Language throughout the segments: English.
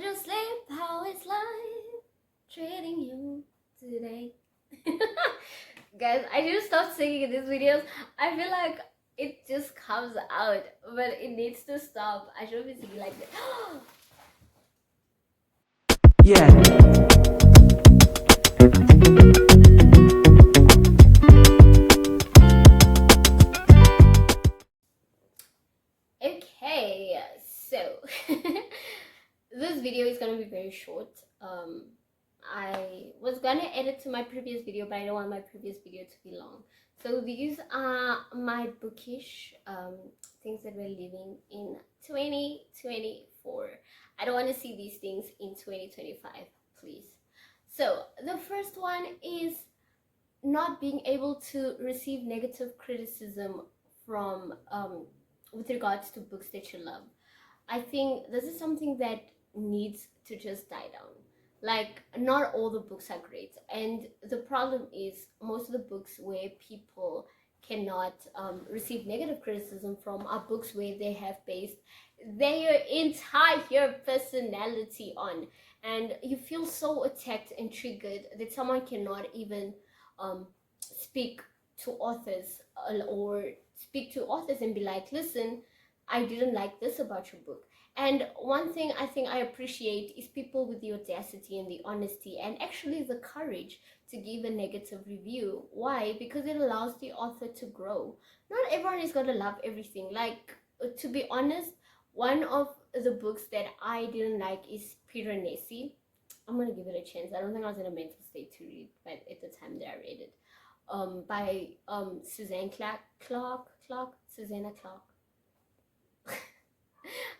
you sleep? How is life treating you today? Guys, I need to stop singing in these videos. I feel like it just comes out, but it needs to stop. I should be singing like this. Yeah. Okay, so this video is gonna be very short. I was gonna edit to my previous video, but I don't want my previous video to be long. So these are my bookish things that we're living in 2024. I don't want to see these things in 2025, please. So the first one is not being able to receive negative criticism from with regards to books that you love. I think this is something that needs to just die down. Like, not all the books are great, and the problem is most of the books where people cannot receive negative criticism from are books where they have based their entire personality on, and you feel so attacked and triggered that someone cannot even speak to authors or speak to authors and be like, listen, I didn't like this about your book. And one thing I think I appreciate is people with the audacity and the honesty and actually the courage to give a negative review. Why? Because it allows the author to grow. Not everyone is going to love everything. Like, to be honest, one of the books that I didn't like is Peter Nessie. I'm going to give it a chance. I don't think I was in a mental state to read, but at the time that I read it. By Susanna Clark.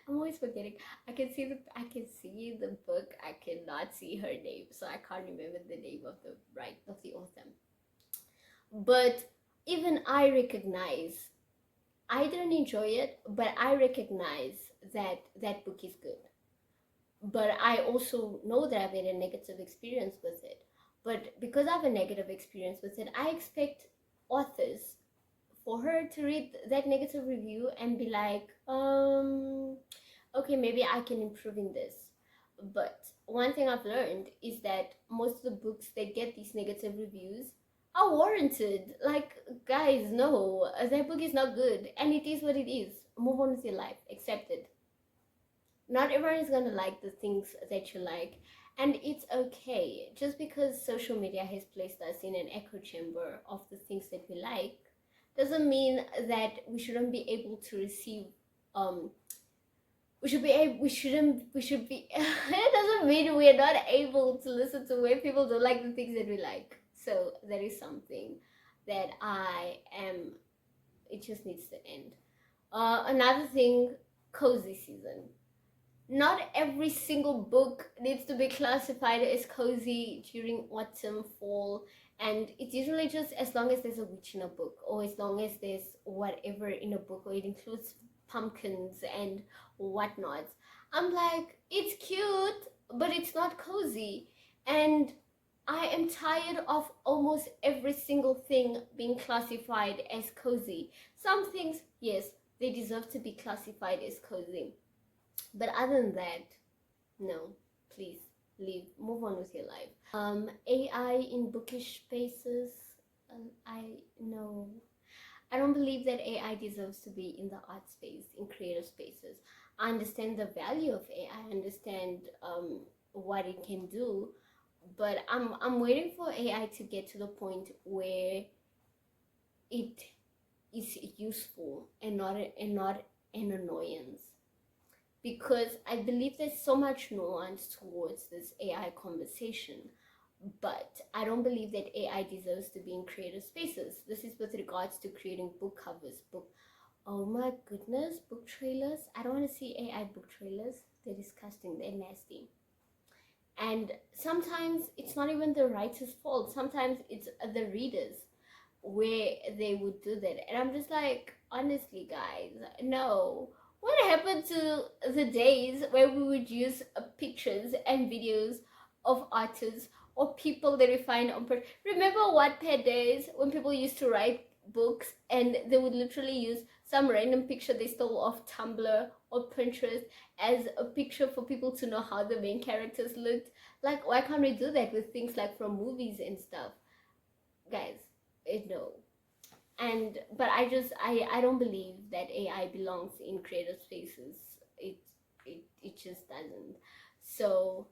I'm always forgetting. I can see the book. I cannot see her name, so I can't remember the name of the author. But even I recognize, I didn't enjoy it, but I recognize that that book is good. But I also know that I've had a negative experience with it. But because I have a negative experience with it, I expect authors for her to read that negative review and be like, okay, maybe I can improve in this. But one thing I've learned is that most of the books that get these negative reviews are warranted. Like, guys, no, that book is not good, and it is what it is. Move on with your life, accept it. Not everyone is gonna like the things that you like, and it's okay. Just because social media has placed us in an echo chamber of the things that we like doesn't mean that we shouldn't be able to receive we should be it doesn't mean we're not able to listen to where people don't like the things that we like. So that is something that it just needs to end. Another thing, cozy season. Not every single book needs to be classified as cozy during autumn, fall, and it's usually just as long as there's a witch in a book, or as long as there's whatever in a book, or it includes pumpkins and whatnot. I'm like, it's cute, but it's not cozy. And I am tired of almost every single thing being classified as cozy. Some things, yes, they deserve to be classified as cozy. But other than that, no, please move on with your life. AI in bookish spaces. I don't believe that AI deserves to be in the art space, in creative spaces. I understand the value of AI. I understand what it can do, but I'm waiting for AI to get to the point where it is useful and not an annoyance. Because I believe there's so much nuance towards this AI conversation, but I don't believe that AI deserves to be in creative spaces. This is with regards to creating book covers, oh my goodness, book trailers. I don't want to see AI book trailers. They're disgusting, they're nasty. And sometimes it's not even the writer's fault. Sometimes it's the readers where they would do that. And I'm just like, honestly, guys, no. What happened to the days where we would use pictures and videos of artists or people that we find on Remember Wattpad days when people used to write books, and they would literally use some random picture they stole off Tumblr or Pinterest as a picture for people to know how the main characters looked. Like, why can't we do that with things like from movies and stuff? Guys, no. And but I don't believe that AI belongs in creative spaces. It just doesn't. So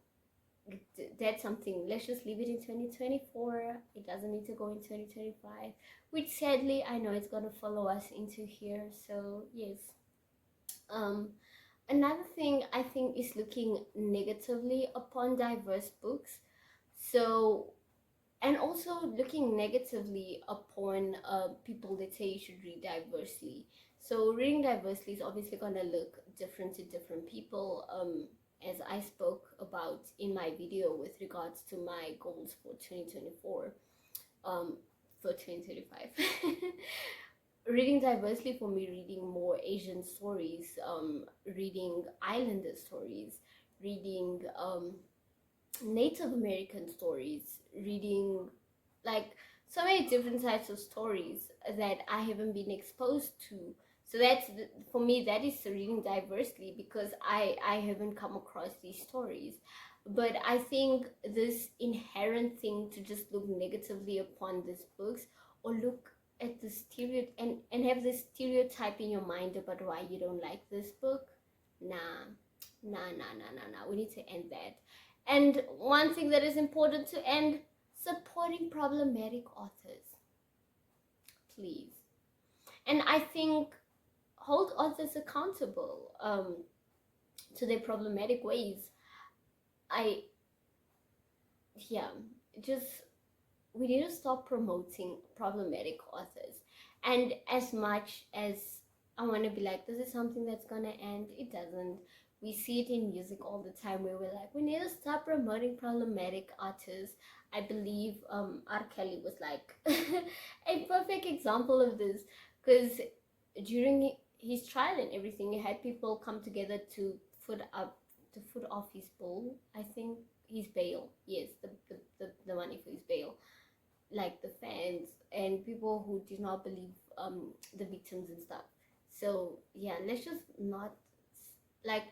that's something, let's just leave it in 2024. It doesn't need to go in 2025, which sadly I know it's gonna follow us into here. So yes. Another thing I think is looking negatively upon diverse books. So, and also looking negatively upon people that say you should read diversely. So reading diversely is obviously going to look different to different people, as I spoke about in my video with regards to my goals for 2024, for 2025. Reading diversely for me, reading more Asian stories, reading Islander stories, reading Native American stories, reading like so many different types of stories that I haven't been exposed to. So that's for me, that is reading diversely, because I haven't come across these stories. But I think this inherent thing to just look negatively upon these books, or look at the and have this stereotype in your mind about why you don't like this book, nah, we need to end that. And one thing that is important to end: supporting problematic authors, please. And I think hold authors accountable to their problematic ways. Just we need to stop promoting problematic authors. And as much as I want to be like, this is something that's gonna end, it doesn't. We see it in music all the time, where we're like, we need to stop promoting problematic artists. I believe R. Kelly was like a perfect example of this, because during his trial and everything, he had people come together to foot off his bail. I think his bail. Yes, the money for his bail. Like the fans and people who did not believe the victims and stuff. So yeah, let's just not, like,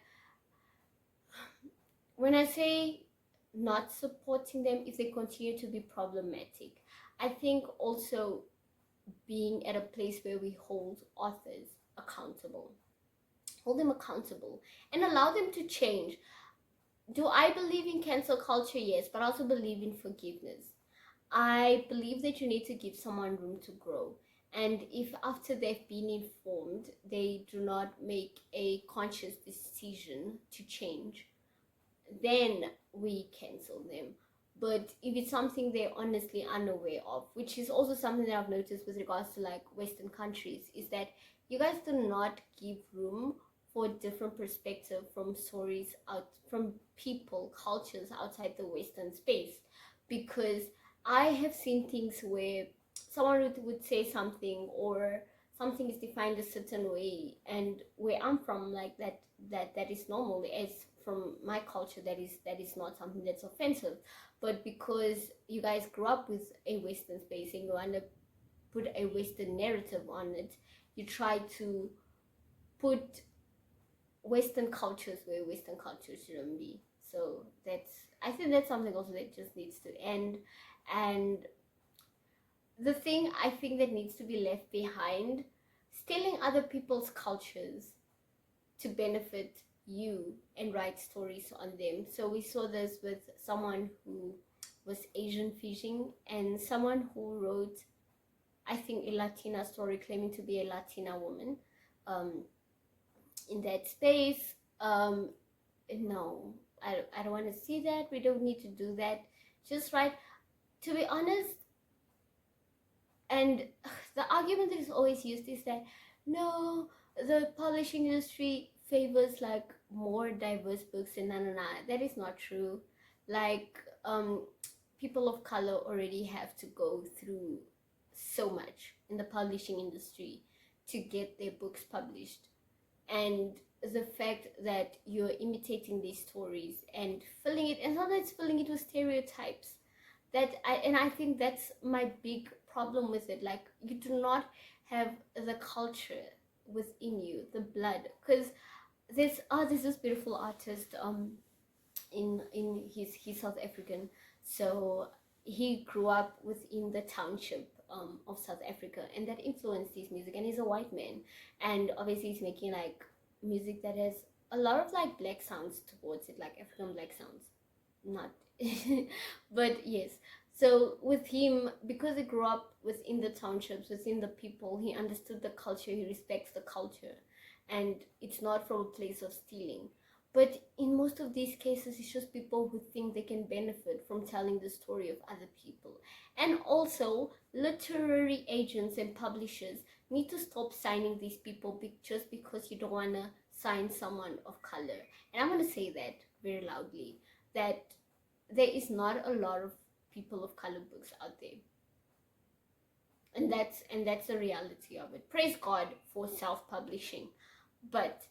when I say not supporting them if they continue to be problematic, I think also being at a place where we hold authors accountable, hold them accountable, and allow them to change. Do I believe in cancel culture? Yes, but I also believe in forgiveness. I believe that you need to give someone room to grow. And if after they've been informed, they do not make a conscious decision to change, then we cancel them. But if it's something they're honestly unaware of, which is also something that I've noticed with regards to like Western countries, is that you guys do not give room for different perspective from stories out from people, cultures outside the Western space. Because I have seen things where someone would say something, or something is defined a certain way, and where I'm from, like that is normal. As from my culture, that is not something that's offensive. But because you guys grew up with a Western space and you want to put a Western narrative on it, you try to put Western cultures where Western cultures shouldn't be. So I think that's something also that just needs to end. And the thing I think that needs to be left behind: stealing other people's cultures to benefit you and write stories on them. So we saw this with someone who was Asian fishing, and someone who wrote, I think, a Latina story claiming to be a Latina woman in that space. No, I don't want to see that. We don't need to do that. Just write. To be honest, and the argument that is always used is that no, the publishing industry favors like more diverse books, and that is not true. Like people of color already have to go through so much in the publishing industry to get their books published. And the fact that you're imitating these stories and filling it, and sometimes filling it with stereotypes, I think that's my big problem with it. Like, you do not have the culture within you, the blood. Because there's this beautiful artist, he's South African, so he grew up within the township of South Africa, and that influenced his music. And he's a white man, and obviously he's making like music that has a lot of like black sounds towards it, like African black sounds, not but yes. So with him, because he grew up within the townships, within the people, he understood the culture, he respects the culture, and it's not from a place of stealing. But in most of these cases, it's just people who think they can benefit from telling the story of other people. And also, literary agents and publishers need to stop signing these people just because you don't want to sign someone of color. And I'm going to say that very loudly, that there is not a lot of people of color books out there. And that's the reality of it. Praise God for self-publishing. But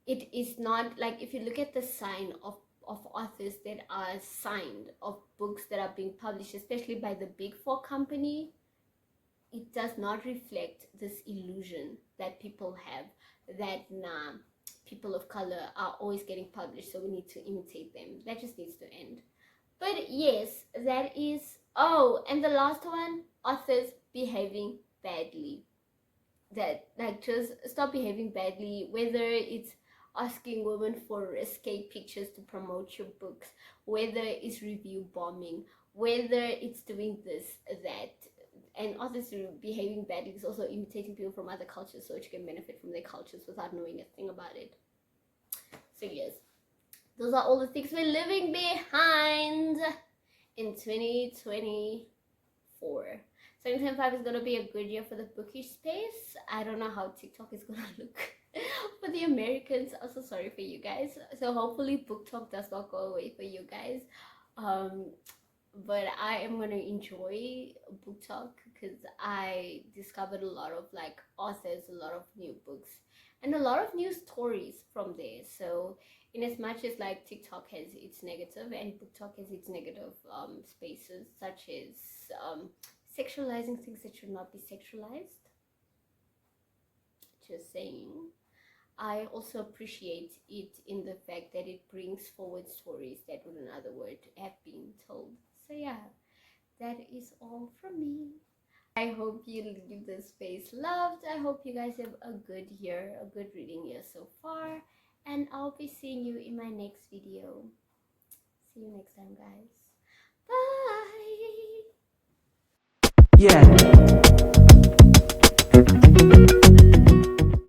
it is not like, if you look at the sign of authors that are signed, of books that are being published, especially by the big four company, it does not reflect this illusion that people have, that people of color are always getting published, so we need to imitate them. That just needs to end. But yes, that is, and the last one, authors behaving badly. That, like, just stop behaving badly, whether it's asking women for risque pictures to promote your books, whether it's review bombing, whether it's doing this, that. And authors behaving badly is also imitating people from other cultures so that you can benefit from their cultures without knowing a thing about it. So yes, those are all the things we're leaving behind in 2024. 2025 is going to be a good year for the bookish space. I don't know how TikTok is going to look for the Americans. I'm so sorry for you guys. So hopefully book talk does not go away for you guys. But I am going to enjoy book talk because I discovered a lot of like authors, a lot of new books, and a lot of new stories from there. So in as much as like TikTok has its negative and book talk has its negative spaces, such as sexualizing things that should not be sexualized, just saying, I also appreciate it in the fact that it brings forward stories that would in other words have been told. So yeah, that is all from me. I hope you leave this space loved. I hope you guys have a good year, a good reading year so far, and I'll be seeing you in my next video. See you next time, guys. Bye. Yeah.